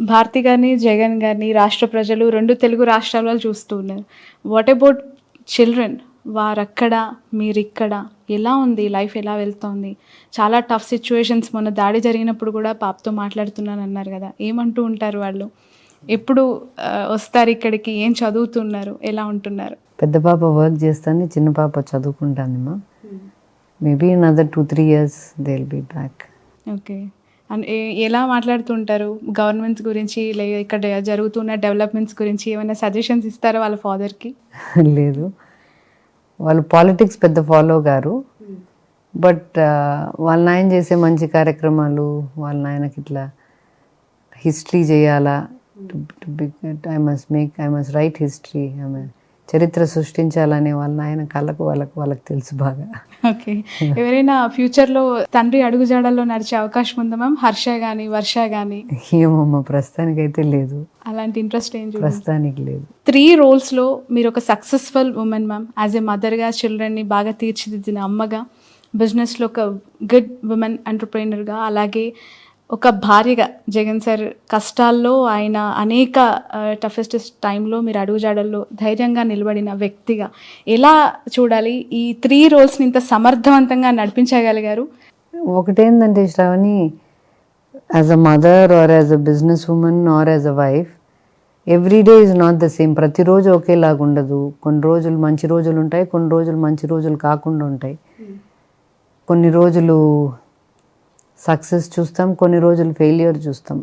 భారతి గారిని, జగన్ గారిని రాష్ట్ర ప్రజలు 2 తెలుగు రాష్ట్రాల్లో చూస్తూ ఉన్నారు. What about children? వారక్కడ, మీరిక్కడ. ఎలా ఉంది? లైఫ్ ఎలా వెళ్తోంది? చాలా టఫ్ సిచ్యువేషన్స్, మొన్న దాడి జరిగినప్పుడు కూడా పాపతో మాట్లాడుతున్నానన్నారు కదా! ఏమంటూ ఉంటారు వాళ్ళు? ఎప్పుడు వస్తారు ఇక్కడికి? ఏం చదువుతున్నారు? ఎలా ఉంటున్నారు? పెద్ద పాప వర్క్ చేస్తుంది, చిన్న పాప చదువుకుంటానమ్మా. Maybe in other 2-3 years they will be back. Okay. And ఎలా మాట్లాడుతుంటారు గవర్నమెంట్స్ గురించి, ఇక్కడ జరుగుతున్న డెవలప్మెంట్స్ గురించి? ఏమైనా సజెషన్స్ ఇస్తారా వాళ్ళ ఫాదర్కి? లేదు, వాళ్ళు పాలిటిక్స్ పెద్ద ఫాలో గారు. బట్ వాళ్ళ నాయన చేసే మంచి కార్యక్రమాలు, వాళ్ళ నాయనకి ఇట్లా హిస్టరీ చేయాలా, ఐ మస్ట్ రైట్ హిస్టరీ, చరిత్ర సృష్టించాలనే వాళ్ళ నాయన కళ్ళకు వాళ్ళకి తెలుసు బాగా. ఓకే. ఎవరైనా ఫ్యూచర్లో తండ్రి అడుగుజాడల్లో నడిచే అవకాశం ఉందా మ్యామ్? హర్ష కానీ, వర్ష కానీ? ఏమమ్మా, ప్రస్తుతానికైతే లేదు. అలాంటి ఇంట్రెస్ట్ ఏం ప్రస్తుతానికి లేదు. 3 రోల్స్లో మీరు ఒక successful woman ma'am. As a మదర్గా, చిల్డ్రన్ని బాగా తీర్చిదిద్దిన అమ్మగా, బిజినెస్లో ఒక గుడ్ ఉమెన్ ఎంటర్ప్రైనర్గా, అలాగే ఒక భార్యగా జగన్ సార్ కష్టాల్లో ఆయన అనేక టఫెస్ట్ టైంలో మీరు అడుగుజాడల్లో ధైర్యంగా నిలబడిన వ్యక్తిగా ఎలా చూడాలి? ఈ 3 రోల్స్ని ఇంత సమర్థవంతంగా నడిపించగలిగారు? ఒకటేంటంటే Shravani, as a mother or as a business woman or as a wife, every day is not the same. ప్రతిరోజు ఒకేలాగా ఉండదు. కొన్ని రోజులు మంచి రోజులు ఉంటాయి, కొన్ని రోజులు మంచి రోజులు కాకుండా ఉంటాయి. కొన్ని రోజులు సక్సెస్ చూస్తాం, కొన్ని రోజులు ఫెయిల్యూర్ చూస్తాం.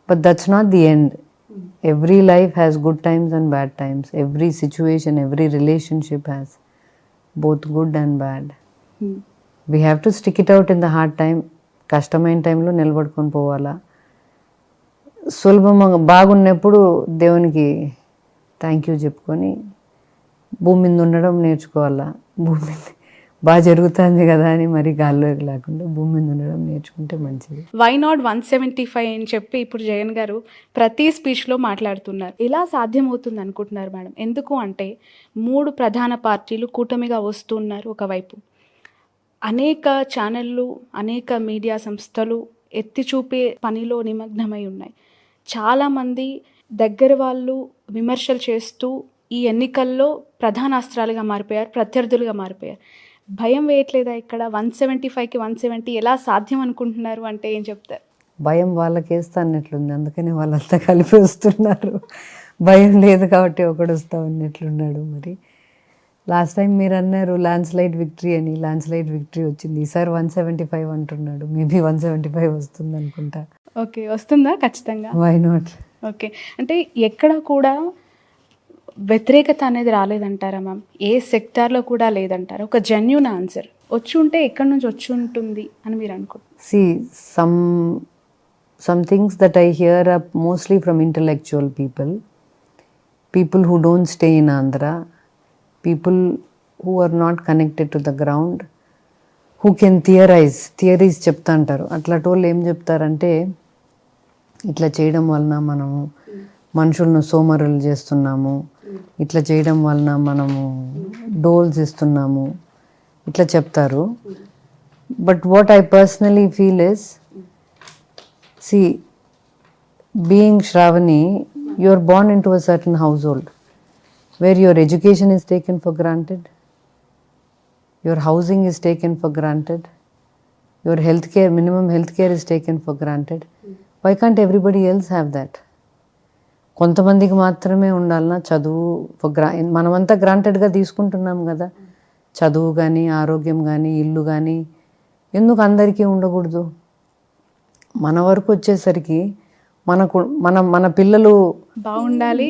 But that's not the end. Every life has good times and bad times. Every situation, every relationship has both good and bad. We have to stick it out in the hard time. కష్టమైన టైంలో నిలబడుకొని పోవాలా. సులభంగా బాగున్నప్పుడు దేవునికి thank you చెప్పుకొని భూమి మీద ఉండడం నేర్చుకోవాలా. భూమి మీద బాగా జరుగుతుంది కదా అని మరి గాల్లోకి లేకుండా భూమి మీద ఉండడం నేర్చుకుంటే మంచిది. వై నాట్ 175 అని చెప్పి ఇప్పుడు జగన్ గారు ప్రతి స్పీచ్లో మాట్లాడుతున్నారు. ఎలా సాధ్యమవుతుంది అనుకుంటున్నారు మేడం? ఎందుకు అంటే 3 ప్రధాన పార్టీలు కూటమిగా వస్తున్నారు. ఒకవైపు అనేక ఛానళ్ళు, అనేక మీడియా సంస్థలు ఎత్తి చూపే పనిలో నిమగ్నమై ఉన్నాయి. చాలామంది దగ్గర వాళ్ళు విమర్శలు చేస్తూ ఈ ఎన్నికల్లో ప్రధాన అస్త్రాలుగా మారిపోయారు, ప్రత్యర్థులుగా మారిపోయారు. భయం వేయట్లేదా ఇక్కడ? 175కి 170 ఎలా సాధ్యం అనుకుంటున్నారు అంటే ఏం చెప్తారు? భయం వాళ్ళకి వేస్తా అన్నట్లుంది, అందుకని వాళ్ళంతా కలిపి వస్తున్నారు. భయం లేదు కాబట్టి ఒకడు వస్తా ఉన్నట్లున్నాడు. మరి లాస్ట్ టైం మీరు అన్నారు ల్యాండ్ స్లైడ్ విక్టరీ అని. ల్యాండ్ స్లైడ్ విక్టరీ వచ్చింది. ఈసారి 175 అంటున్నాడు. మేబీ 175 వస్తుంది అనుకుంటా. ఓకే, వస్తుందా? ఖచ్చితంగా. Why not? ఓకే, అంటే ఎక్కడ కూడా వ్యతిరేకత అనేది రాలేదంటారా మ్యామ్? ఏ సెక్టార్లో కూడా లేదంటారా? ఒక జెన్యూన్ ఆన్సర్ వచ్చి ఉంటే ఎక్కడి నుంచి వచ్చి ఉంటుంది అని మీరు అనుకుంటున్నారు? See, some things that I hear are mostly from intellectual people who don't stay in Andhra, people who are not connected to the ground, who can theories చెప్తా అంటారు. అట్లాంటి వాళ్ళు ఏం చెప్తారంటే, ఇట్లా చేయడం వలన మనము మనుషులను సోమరులు చేస్తున్నాము, ఇట్లా చేయడం వలన మనము డోల్స్ ఇస్తున్నాము, ఇట్లా చెప్తారు. But what I personally feel is, see, being Shravani, you are born into a certain household where your education is taken for granted, your housing is taken for granted, your healthcare, minimum healthcare is taken for granted. Why can't everybody else have that? కొంతమందికి మాత్రమే ఉండాలన్నా చదువు? మనమంతా గ్రాంటెడ్గా తీసుకుంటున్నాం కదా. చదువు కానీ, ఆరోగ్యం కానీ, ఇల్లు కానీ ఎందుకు అందరికీ ఉండకూడదు? మన వరకు వచ్చేసరికి మన పిల్లలు బాగుండాలి,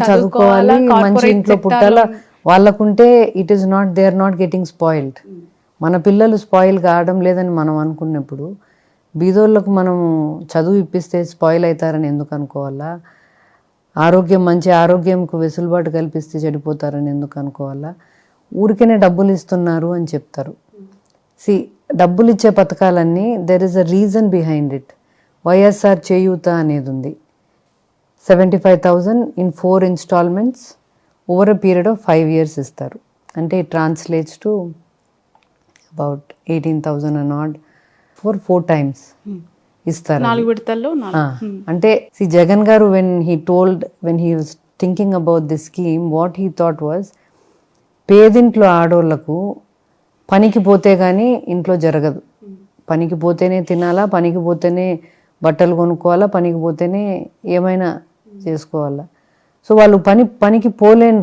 చదువుకోవాలి, మంచి ఇంట్లో పుట్టాలా. వాళ్ళకుంటే it is not, they are not getting spoiled. మన పిల్లలు స్పాయిల్ కావడం లేదని మనం అనుకున్నప్పుడు బీదోళ్ళకు మనం చదువు ఇప్పిస్తే స్పాయిల్ అవుతారని ఎందుకు అనుకోవాలా? మంచి ఆరోగ్యంకు వెసులుబాటు కల్పిస్తే చెడిపోతారని ఎందుకు అనుకోవాలా? ఊరికనే డబ్బులు ఇస్తున్నారు అని చెప్తారు. డబ్బులు ఇచ్చే పథకాలన్నీ there is a reason behind it. YSR చేయూత అనేది ఉంది. 75,000 in 4 instalments over a period of 5 years ఇస్తారు. అంటే it translates to about 18,000 and odd for 4 times. ఇస్తారు. 4 విడతల్లో 4. అంటే జగన్ గారు when he was thinking about this scheme, what he thought was, పేదింట్లో ఆడోళ్లకు పనికి పోతే కానీ ఇంట్లో జరగదు, పనికి పోతేనే తినాలా, పనికి పోతేనే బట్టలు కొనుక్కోవాలా, పనికి పోతేనే ఏమైనా చేసుకోవాలా. సో వాళ్ళు పనికి పోలేని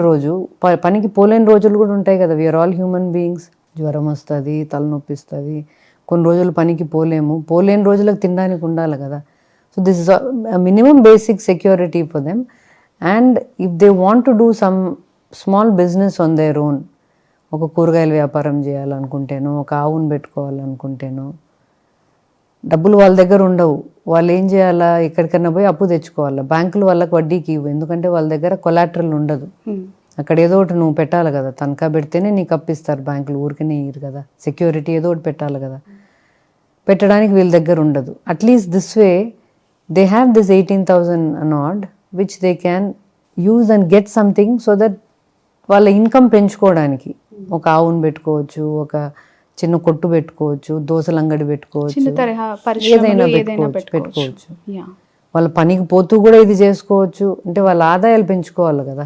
రోజులు కూడా ఉంటాయి కదా. We are all human beings. జ్వరం వస్తుంది, తలనొప్పి వస్తుంది, కొన్ని రోజులు పనికి పోలేని రోజులకు తినడానికి ఉండాలి కదా. So this is minimum basic security for them. And if they want to do some small business on their own, ఒక కూరగాయల వ్యాపారం చేయాలనుకుంటేనో, ఒక ఆవును పెట్టుకోవాలనుకుంటేనో, డబ్బులు వాళ్ళ దగ్గర ఉండవు. వాళ్ళు ఏం చేయాలా, ఎక్కడికన్నా పోయి అప్పు తెచ్చుకోవాలా. బ్యాంకులు వాళ్ళకి వడ్డీకి ఇవ్వు, ఎందుకంటే వాళ్ళ దగ్గర కొలాటరల్ ఉండదు. అక్కడ ఏదో ఒకటి నువ్వు పెట్టాలి కదా, తనఖా పెడితేనే నీకు అప్పిస్తారు బ్యాంకులు, ఊరికనే ఇయ్యరు కదా. సెక్యూరిటీ ఏదో ఒకటి పెట్టాలి కదా, పెట్టడానికి వీళ్ళ దగ్గర ఉండదు. At least this way they have this 18,000 and odd which they can use and get something so that వాళ్ళ ఇన్కమ్ పెంచుకోవడానికి ఒక ఆవును పెట్టుకోవచ్చు, ఒక చిన్న కొట్టు పెట్టుకోవచ్చు, దోసల అంగడి పెట్టుకోవచ్చు, ఏదైనా పెట్టుకోవచ్చు. వాళ్ళ పనికి పోతూ కూడా ఇది చేసుకోవచ్చు. అంటే వాళ్ళ ఆదాయాలు పెంచుకోవాలి కదా.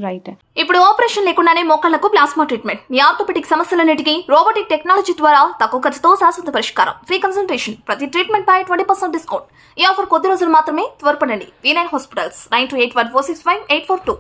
రైట్. ఇప్పుడు ఆపరేషన్ లేకుండానే మోకాళ్లకు ప్లాస్మా ట్రీట్మెంట్, మీ ఆర్థోపెటిక్ సమస్యలన్నిటికీ రోబోటిక్ టెక్నాలజీ ద్వారా తక్కువ ఖర్చుతో శాశ్వత పరిష్కారం, ఫ్రీ కన్సల్టేషన్, ప్రతి ట్రీట్మెంట్ పై 20% డిస్కౌంట్. ఈ ఆఫర్ కొద్ది రోజులు మాత్రమే, త్వరపడండి. V9 hospitals 9281465842.